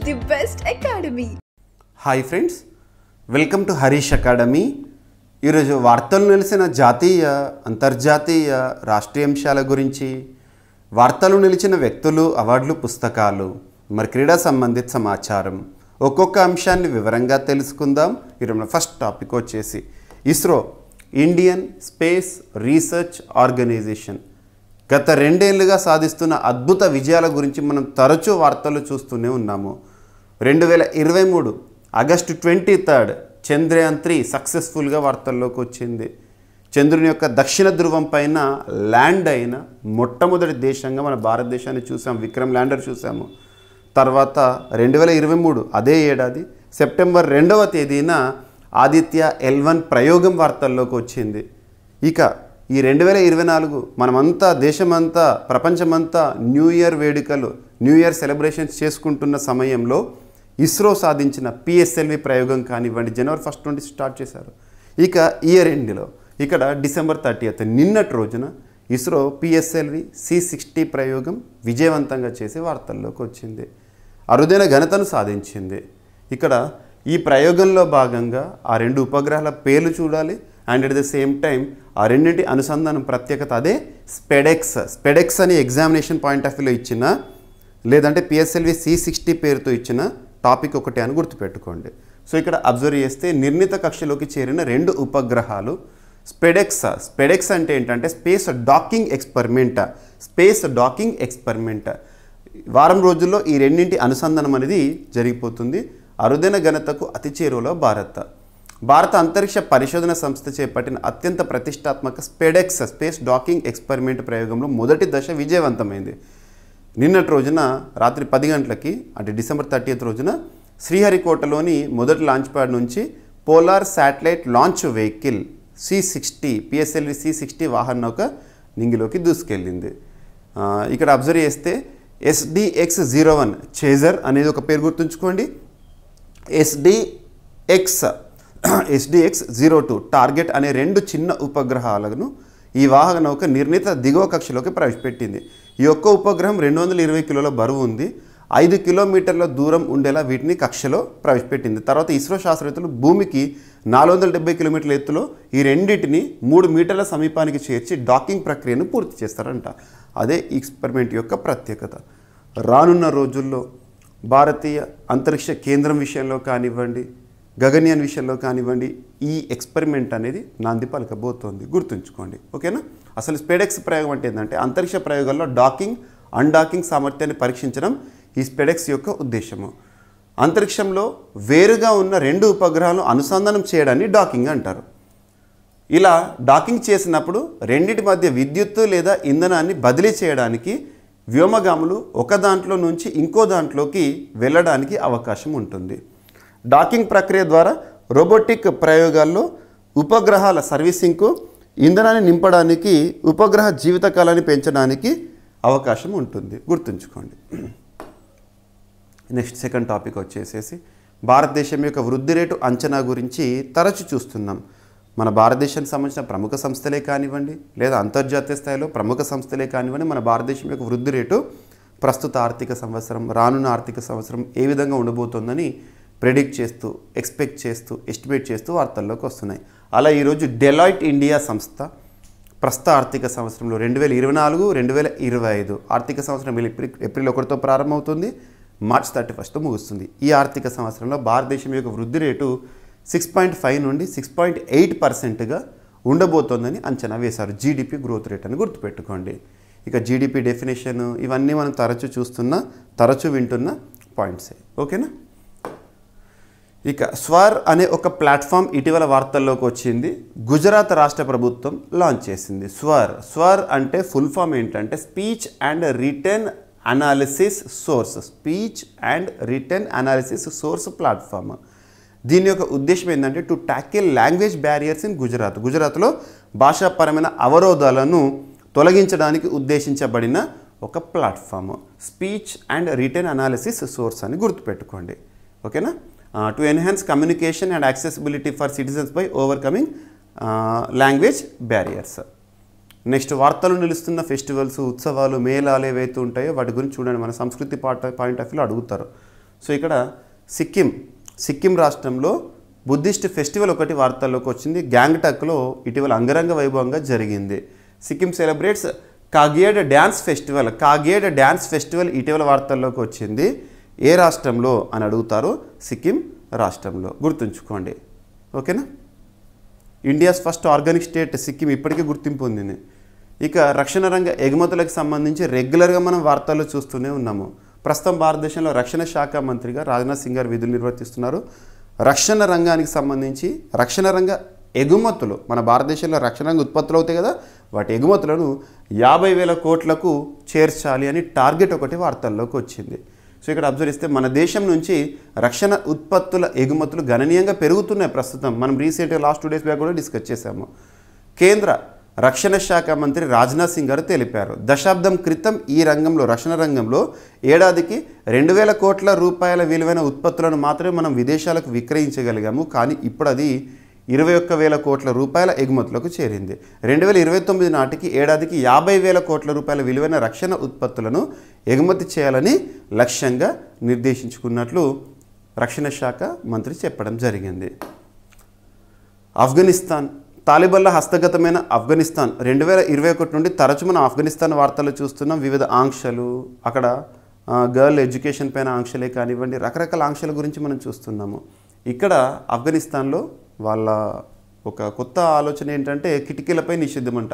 the best academy. Hi friends, welcome to Harish academy. ఈరోజు వార్తలు నిలిచిన జాతీయ, అంతర్జాతీయ, రాష్ట్రీయ అంశాల గురించి, వార్తలు నిలిచిన వ్యక్తులు, అవార్డులు, పుస్తకాలు, మరి క్రీడా సంబంధిత సమాచారం, ఒక్కొక్క అంశాన్ని వివరంగా తెలుసుకుందాం. ఈరోజు ఫస్ట్ టాపిక్ వచ్చేసి ISRO, Indian space research organisation గత 2 ఏళ్లుగా సాధిస్తున్న అద్భుత విజయాల గురించి మనం తరచూ వార్తలు చూస్తూనే ఉన్నాము. 2023 ఆగస్టు 23 చంద్రయాన్ 3 సక్సెస్ఫుల్గా వార్తల్లోకి వచ్చింది. చంద్రుని యొక్క దక్షిణ ధ్రువం పైన ల్యాండ్ అయిన మొట్టమొదటి దేశంగా మన భారతదేశాన్ని చూసాం. విక్రమ్ ల్యాండర్ చూసాము. తర్వాత 2023 అదే ఏడాది సెప్టెంబర్ 2వ తేదీన ఆదిత్య L1 ప్రయోగం వార్తల్లోకి వచ్చింది. ఇక ఈ 2024 మనమంతా, దేశమంతా, ప్రపంచమంతా న్యూ ఇయర్ వేడుకలు, న్యూ ఇయర్ సెలబ్రేషన్స్ చేసుకుంటున్న సమయంలో ఇస్రో సాధించిన PSLV ప్రయోగం కానివ్వండి, జనవరి 1 నుండి స్టార్ట్ చేశారు. ఇక ఇయర్ ఎండ్లో ఇక్కడ డిసెంబర్ 30 నిన్నటి రోజున ఇస్రో PSLV C60 ప్రయోగం విజయవంతంగా చేసి వార్తల్లోకి వచ్చింది. అరుదైన ఘనతను సాధించింది. ఇక్కడ ఈ ప్రయోగంలో భాగంగా ఆ 2 ఉపగ్రహాల పేర్లు చూడాలి. And at the same time ఆ రెండింటి అనుసంధానం ప్రత్యేకత అదే స్పెడెక్స్ అని ఎగ్జామినేషన్ పాయింట్ ఆఫ్ వ్యూలో ఇచ్చిన, లేదంటే PSLV C60 పేరుతో ఇచ్చిన టాపిక్ ఒకటే అని గుర్తుపెట్టుకోండి. సో ఇక్కడ అబ్జర్వ్ చేస్తే నిర్ణీత కక్షలోకి చేరిన 2 ఉపగ్రహాలు స్పెడెక్స్ అంటే ఏంటంటే స్పేస్ డాకింగ్ ఎక్స్పెరిమెంట్. వారం రోజుల్లో ఈ రెండింటి అనుసంధానం అనేది జరిగిపోతుంది. అరుదైన ఘనతకు అతి చేరువలో భారత అంతరిక్ష పరిశోధన సంస్థ చేపట్టిన అత్యంత ప్రతిష్టాత్మక స్పేస్ డాకింగ్ ఎక్స్పెరిమెంట్ ప్రయోగంలో మొదటి దశ విజయవంతమైంది. నిన్నటి రోజున రాత్రి 10 గంటలకి, అంటే డిసెంబర్ 30 రోజున శ్రీహరికోటలోని మొదటి లాంచ్ ప్యాడ్ నుంచి polar satellite launch vehicle C60 PSLV C60 వాహన నౌక నింగిలోకి దూసుకెళ్ళింది. ఇక్కడ అబ్జర్వ్ చేస్తే SDX-01 చేజర్ అనేది ఒక పేరు గుర్తుంచుకోండి. SDX-02 టార్గెట్ అనే 2 చిన్న ఉపగ్రహాలను ఈ వాహన నౌక నిర్ణీత దిగువ కక్షలోకి ప్రవేశపెట్టింది. ఈ ఒక్క ఉపగ్రహం 220 కిలోల బరువు ఉంది. 5 కిలోమీటర్ల దూరం ఉండేలా వీటిని కక్షలో ప్రవేశపెట్టింది. తర్వాత ఇస్రో శాస్త్రవేత్తలు భూమికి 470 కిలోమీటర్ల ఎత్తులో ఈ రెండింటిని 3 మీటర్ల సమీపానికి చేర్చి డాకింగ్ ప్రక్రియను పూర్తి చేస్తారంట. అదే ఈ ఎక్స్పెరిమెంట్ యొక్క ప్రత్యేకత. రానున్న రోజుల్లో భారతీయ అంతరిక్ష కేంద్రం విషయంలో కానివ్వండి, గగన్యాన్ విషయంలో కానివ్వండి, ఈ ఎక్స్పెరిమెంట్ అనేది నాంది పలకబోతోంది. గుర్తుంచుకోండి, ఓకేనా. అసలు స్పెడెక్స్ ప్రయోగం అంటే ఏంటంటే అంతరిక్ష ప్రయోగాల్లో డాకింగ్, అన్డాకింగ్ సామర్థ్యాన్ని పరీక్షించడం ఈ స్పెడెక్స్ యొక్క ఉద్దేశము. అంతరిక్షంలో వేరుగా ఉన్న 2 ఉపగ్రహాలను అనుసంధానం చేయడాన్ని డాకింగ్ అంటారు. ఇలా డాకింగ్ చేసినప్పుడు రెండింటి మధ్య విద్యుత్తు లేదా ఇంధనాన్ని బదిలీ చేయడానికి వ్యోమగాములు ఒక దాంట్లో నుంచి ఇంకో దాంట్లోకి వెళ్ళడానికి అవకాశం ఉంటుంది. డాకింగ్ ప్రక్రియ ద్వారా రోబోటిక్ ప్రయోగాల్లో ఉపగ్రహాల సర్వీసింగ్కు, ఇంధనాన్ని నింపడానికి, ఉపగ్రహ జీవితకాలాన్ని పెంచడానికి అవకాశం ఉంటుంది. గుర్తుంచుకోండి. నెక్స్ట్ సెకండ్ టాపిక్ వచ్చేసేసి భారతదేశం యొక్క వృద్ధి రేటు అంచనా గురించి తరచు చూస్తున్నాం. మన భారతదేశానికి సంబంధించిన ప్రముఖ సంస్థలే కానివ్వండి, లేదా అంతర్జాతీయ స్థాయిలో ప్రముఖ సంస్థలే కానివ్వండి, మన భారతదేశం యొక్క వృద్ధి రేటు ప్రస్తుత ఆర్థిక సంవత్సరం, రానున్న ఆర్థిక సంవత్సరం ఏ విధంగా ఉండబోతోందని ప్రెడిక్ట్ చేస్తూ, ఎక్స్పెక్ట్ చేస్తూ, ఎస్టిమేట్ చేస్తూ వార్తల్లోకి వస్తున్నాయి. అలా ఈరోజు డెలాయిట్ ఇండియా సంస్థ ప్రస్తుత ఆర్థిక సంవత్సరంలో 2024-2025 ఆర్థిక సంవత్సరం ఏప్రిల్ 1తో ప్రారంభమవుతుంది, మార్చ్ 31తో ముగుస్తుంది. ఈ ఆర్థిక సంవత్సరంలో భారతదేశం యొక్క వృద్ధి రేటు 6.5 నుండి 6.8%గా ఉండబోతోందని అంచనా వేశారు. GDP గ్రోత్ రేట్ అని గుర్తుపెట్టుకోండి. ఇక GDP డెఫినేషన్ ఇవన్నీ మనం తరచూ వింటున్న పాయింట్సే, ఓకేనా. ఇక స్వర్ అనే ఒక ప్లాట్ఫామ్ ఇటీవల వార్తల్లోకి వచ్చింది. గుజరాత్ రాష్ట్ర ప్రభుత్వం లాంచ్ చేసింది. స్వర్ అంటే ఫుల్ ఫామ్ ఏంటంటే speech and written analysis source platform. దీని యొక్క ఉద్దేశం ఏంటంటే to tackle language barriers in గుజరాత్లో భాషాపరమైన అవరోధాలను తొలగించడానికి ఉద్దేశించబడిన ఒక platform. Speech and written analysis source అని గుర్తుపెట్టుకోండి, ఓకేనా. To enhance communication and accessibility for citizens by overcoming language barriers. Next వార్తలు నిలుస్తున్న ఫెస్టివల్స్, ఉత్సవాలు, మేళాలు ఏవైతే ఉంటాయో వాటి గురించి చూడండి. మన సంస్కృతి పాయింట్ ఆఫ్ వ్యూలో అడుగుతారు. సో ఇక్కడ సిక్కిం రాష్ట్రంలో బుద్ధిస్ట్ ఫెస్టివల్ ఒకటి వార్తల్లోకి వచ్చింది. గ్యాంగ్టాక్లో ఇటీవల అంగరంగ వైభవంగా జరిగింది. Sikkim celebrates Kagyed dance festival ఇటీవల వార్తల్లోకి వచ్చింది. ఏ రాష్ట్రంలో అని అడుగుతారు? సిక్కిం రాష్ట్రంలో, గుర్తుంచుకోండి. ఓకేనా? India's first organic state Sikkim ఇప్పటికీ గుర్తింపు పొందింది. ఇక రక్షణ రంగ ఎగుమతులకు సంబంధించి రెగ్యులర్గా మనం వార్తల్లో చూస్తూనే ఉన్నాము. ప్రస్తుతం భారతదేశంలో రక్షణ శాఖ మంత్రిగా రాజ్నాథ్ సింగ్ గారు విధులు నిర్వర్తిస్తున్నారు. రక్షణ రంగానికి సంబంధించి రక్షణ రంగ ఎగుమతులు, మన భారతదేశంలో రక్షణ రంగ ఉత్పత్తులు అవుతాయి కదా, వాటి ఎగుమతులను 50,000 కోట్లకు చేర్చాలి అని టార్గెట్ ఒకటి వార్తల్లోకి వచ్చింది. సో ఇక్కడ అబ్జర్వ్ చేస్తే మన దేశం నుంచి రక్షణ ఉత్పత్తుల ఎగుమతులు గణనీయంగా పెరుగుతున్నాయి. ప్రస్తుతం మనం రీసెంట్గా లాస్ట్ 2 డేస్ బ్యాక్ కూడా డిస్కస్ చేశాము. కేంద్ర రక్షణ శాఖ మంత్రి రాజ్నాథ్ సింగ్ గారు తెలిపారు, దశాబ్దం క్రితం ఈ రంగంలో, రక్షణ రంగంలో ఏడాదికి 2,000 కోట్ల రూపాయల విలువైన ఉత్పత్తులను మాత్రమే మనం విదేశాలకు విక్రయించగలిగాము. కానీ ఇప్పుడు అది 21,000 కోట్ల రూపాయల ఎగుమతులకు చేరింది. 2029 నాటికి ఏడాదికి 50,000 కోట్ల రూపాయల విలువైన రక్షణ ఉత్పత్తులను ఎగుమతి చేయాలని లక్ష్యంగా నిర్దేశించుకున్నట్లు రక్షణ శాఖ మంత్రి చెప్పడం జరిగింది. ఆఫ్ఘనిస్తాన్, తాలిబాన్ల హస్తగతమైన ఆఫ్ఘనిస్తాన్ 2021 నుండి తరచు మనం ఆఫ్ఘనిస్తాన్ వార్తలు చూస్తున్నాం. వివిధ ఆంక్షలు, అక్కడ గర్ల్ ఎడ్యుకేషన్ పైన ఆంక్షలే కానివ్వండి, రకరకాల ఆంక్షల గురించి మనం చూస్తున్నాము. ఇక్కడ ఆఫ్ఘనిస్తాన్లో వాళ్ళ ఒక కొత్త ఆలోచన ఏంటంటే కిటికీలపై నిషేధం అంట.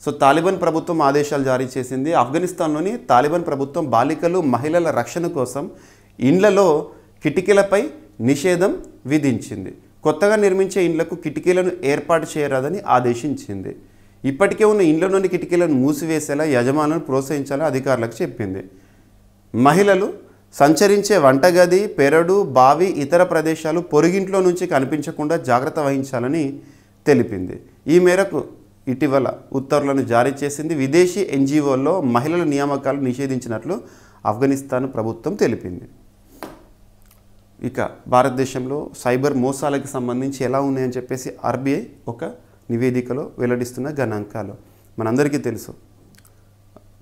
సో తాలిబాన్ ప్రభుత్వం ఆదేశాలు జారీ చేసింది. ఆఫ్ఘనిస్తాన్లోని తాలిబాన్ ప్రభుత్వం బాలికలు, మహిళల రక్షణ కోసం ఇండ్లలో కిటికీలపై నిషేధం విధించింది. కొత్తగా నిర్మించే ఇండ్లకు కిటికీలను ఏర్పాటు చేయరాదని ఆదేశించింది. ఇప్పటికే ఉన్న ఇండ్లలోని కిటికీలను మూసివేసేలా యజమానులను ప్రోత్సహించాలని అధికారులకు చెప్పింది. మహిళలు సంచరించే వంటగది, పెరడు, బావి, ఇతర ప్రదేశాలు పొరుగింట్లో నుంచి కనిపించకుండా జాగ్రత్త వహించాలని తెలిపింది. ఈ మేరకు ఇటీవల ఉత్తర్వులను జారీ చేసింది. విదేశీ ఎన్జిఓల్లో మహిళల నియామకాలు నిషేధించినట్లు ఆఫ్ఘనిస్తాన్ ప్రభుత్వం తెలిపింది. ఇక భారతదేశంలో సైబర్ మోసాలకు సంబంధించి ఎలా ఉన్నాయని చెప్పేసి ఆర్బీఐ ఒక నివేదికలో వెల్లడిస్తున్న గణాంకాలు మనందరికీ తెలుసు.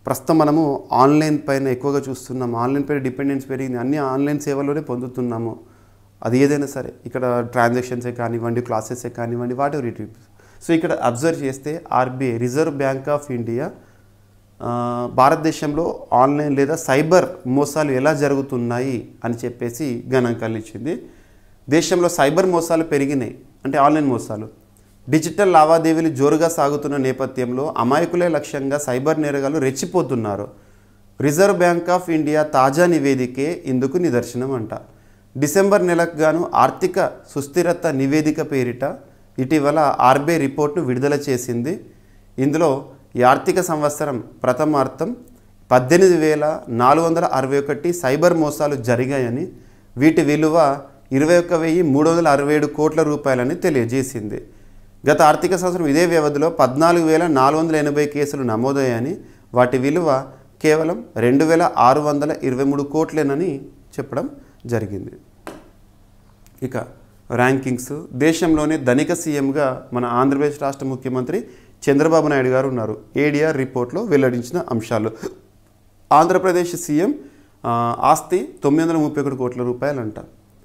ప్రస్తుతం మనము ఆన్లైన్ పైన ఎక్కువగా చూస్తున్నాము. ఆన్లైన్ పైన డిపెండెన్స్ పెరిగింది. అన్ని ఆన్లైన్ సేవల్లోనే పొందుతున్నాము. అది ఏదైనా సరే, ఇక్కడ ట్రాన్సాక్షన్సే కానివ్వండి, క్లాసెసే కానివ్వండి, what ever it is. So ఇక్కడ అబ్జర్వ్ చేస్తే RBI, reserve bank of India భారతదేశంలో ఆన్లైన్ లేదా సైబర్ మోసాలు ఎలా జరుగుతున్నాయి అని చెప్పేసి గణాంకాలు ఇచ్చింది. దేశంలో సైబర్ మోసాలు పెరిగినాయి, అంటే ఆన్లైన్ మోసాలు. డిజిటల్ లావాదేవీలు జోరుగా సాగుతున్న నేపథ్యంలో అమాయకులే లక్ష్యంగా సైబర్ నేరగాళ్లు రెచ్చిపోతున్నారు. రిజర్వ్ బ్యాంక్ ఆఫ్ ఇండియా తాజా నివేదికే ఇందుకు నిదర్శనం అంట. డిసెంబర్ నెలకు గాను ఆర్థిక సుస్థిరత నివేదిక పేరిట ఇటీవల ఆర్బీఐ రిపోర్ట్ను విడుదల చేసింది. ఇందులో ఈ ఆర్థిక సంవత్సరం ప్రథమార్థం 18,461 సైబర్ మోసాలు జరిగాయని, వీటి విలువ 21,367 కోట్ల రూపాయలని తెలియజేసింది. గత ఆర్థిక సంవత్సరం ఇదే వ్యవధిలో 14,480 కేసులు నమోదయ్యాయని, వాటి విలువ కేవలం 2,623 కోట్లేనని చెప్పడం జరిగింది. ఇక ర్యాంకింగ్స్, దేశంలోనే ధనిక సీఎంగా మన ఆంధ్రప్రదేశ్ రాష్ట్ర ముఖ్యమంత్రి చంద్రబాబు నాయుడు గారు ఉన్నారు. ఏడీఆర్ రిపోర్ట్లో వెల్లడించిన అంశాలు. ఆంధ్రప్రదేశ్ సీఎం ఆస్తి 931 కోట్ల రూపాయలంట.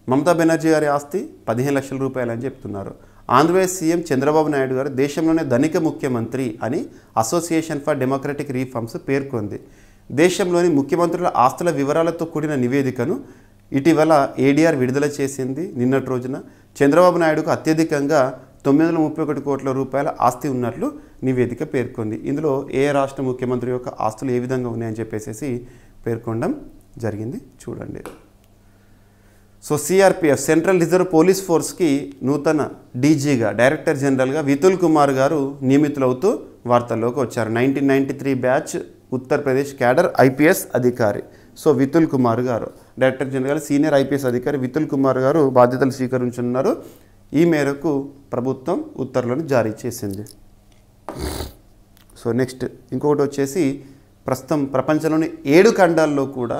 మమతా బెనర్జీ గారి ఆస్తి 15 లక్షల రూపాయలు అని చెప్తున్నారు. ఆంధ్రప్రదేశ్ సీఎం చంద్రబాబు నాయుడు గారు దేశంలోనే ధనిక ముఖ్యమంత్రి అని అసోసియేషన్ ఫర్ డెమోక్రటిక్ రిఫార్మ్స్ పేర్కొంది. దేశంలోని ముఖ్యమంత్రుల ఆస్తుల వివరాలతో కూడిన నివేదికను ఇటీవల ఏడీఆర్ విడుదల చేసింది. నిన్నటి రోజున చంద్రబాబు నాయుడుకు అత్యధికంగా 931 కోట్ల రూపాయల ఆస్తి ఉన్నట్లు నివేదిక పేర్కొంది. ఇందులో ఏ రాష్ట్ర ముఖ్యమంత్రి యొక్క ఆస్తులు ఏ విధంగా ఉన్నాయని చెప్పేసి పేర్కొనడం జరిగింది. చూడండి. So CRPF, central reserve police ఫోర్స్కి నూతన డీజీగా, డైరెక్టర్ జనరల్గా వితుల్ కుమార్ గారు నియమితులవుతూ వార్తల్లోకి వచ్చారు. 1993 బ్యాచ్ ఉత్తరప్రదేశ్ క్యాడర్ ఐపీఎస్ అధికారి. సో వితుల్ కుమార్ గారు డైరెక్టర్ జనరల్, సీనియర్ ఐపీఎస్ అధికారి వితుల్ కుమార్ గారు బాధ్యతలు స్వీకరించున్నారు. ఈ మేరకు ప్రభుత్వం ఉత్తర్వులను జారీ చేసింది. సో నెక్స్ట్ ఇంకొకటి వచ్చేసి, ప్రస్తుతం ప్రపంచంలోని 7 ఖండాల్లో కూడా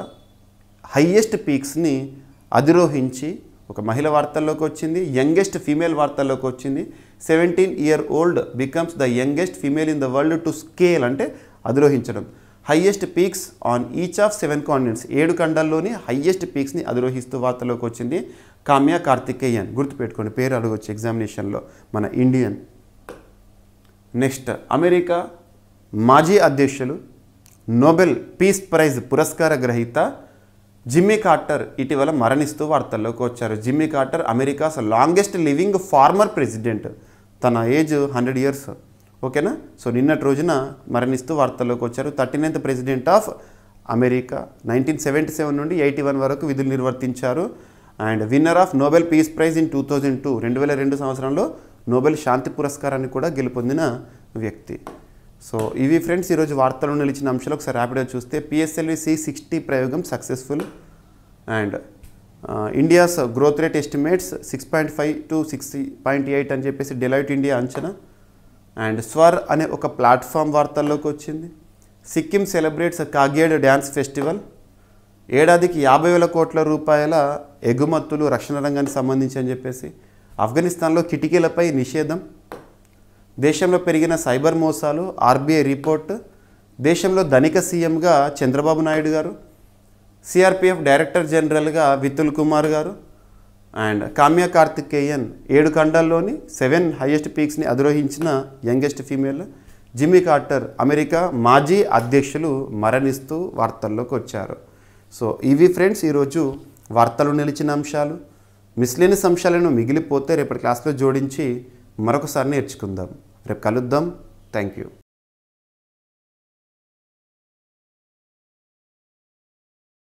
హయ్యెస్ట్ పీక్స్ని అధిరోహించి ఒక మహిళ వార్తల్లోకి వచ్చింది. యంగెస్ట్ ఫీమేల్ వార్తల్లోకి వచ్చింది. 17 year old becomes the youngest female in the world to scale, అంటే అధిరోహించడం. Highest peaks on each of 7 continents, 7 ఖండాల్లోని హైయెస్ట్ పీక్స్ని అధిరోహిస్తూ వార్తల్లోకి వచ్చింది కామ్యా కార్తికేయన్. గుర్తుపెట్టుకోండి, పేరు అడగొచ్చు ఎగ్జామినేషన్లో, మన ఇండియన్. నెక్స్ట్, అమెరికా మాజీ అధ్యక్షులు, నోబెల్ పీస్ ప్రైజ్ పురస్కార గ్రహీత జిమ్మీ కార్టర్ ఇటీవల మరణిస్తూ వార్తల్లోకి వచ్చారు. Jimmy Carter America's longest living former president. తన ఏజ్ 100 years. ఓకేనా. సో నిన్నటి రోజున మరణిస్తూ వార్తల్లోకి వచ్చారు. 39th president of America. 1977 నుండి 81 వరకు విధులు నిర్వర్తించారు. And winner of Nobel peace prize in 2002, 2002 సంవత్సరంలో నోబెల్ శాంతి పురస్కారాన్ని కూడా గెలుపొందిన వ్యక్తి. సో ఇవి ఫ్రెండ్స్ ఈరోజు వార్తలు నిలిచిన అంశాలు. ఒకసారి ర్యాపిడ్గా చూస్తే PSLV C60 ప్రయోగం successful. And India's growth rate estimates 6.5 to 6.8 అని చెప్పేసి డెలాయిట్ ఇండియా అంచనా. అండ్ స్వర్ అనే ఒక ప్లాట్ఫామ్ వార్తల్లోకి వచ్చింది. Sikkim celebrates Kagyed dance festival. ఏడాదికి 50,000 కోట్ల రూపాయల ఎగుమతులు రక్షణ రంగానికి సంబంధించి అని చెప్పేసి. ఆఫ్ఘనిస్తాన్లో కిటికీలపై నిషేధం. దేశంలో పెరిగిన సైబర్ మోసాలు, RBI రిపోర్ట్. దేశంలో ధనిక సీఎంగా చంద్రబాబు నాయుడు గారు. CRPF డైరెక్టర్ జనరల్గా వితుల్ కుమార్ గారు. అండ్ కామ్యా కార్తికేయన్ 7 ఖండాల్లోని 7 హైయెస్ట్ పీక్స్ని అధిరోహించిన youngest female. Jimmy Carter America మాజీ అధ్యక్షులు మరణిస్తూ వార్తల్లోకి వచ్చారు. సో ఇవి ఫ్రెండ్స్ ఈరోజు వార్తలు నిలిచిన అంశాలు. మిస్లేనియస్ అంశాలను మిగిలిపోతే రేపటి క్లాస్లో జోడించి మరొకసారి నేర్చుకుందాం. రేపు కలుద్దాం. Thank you.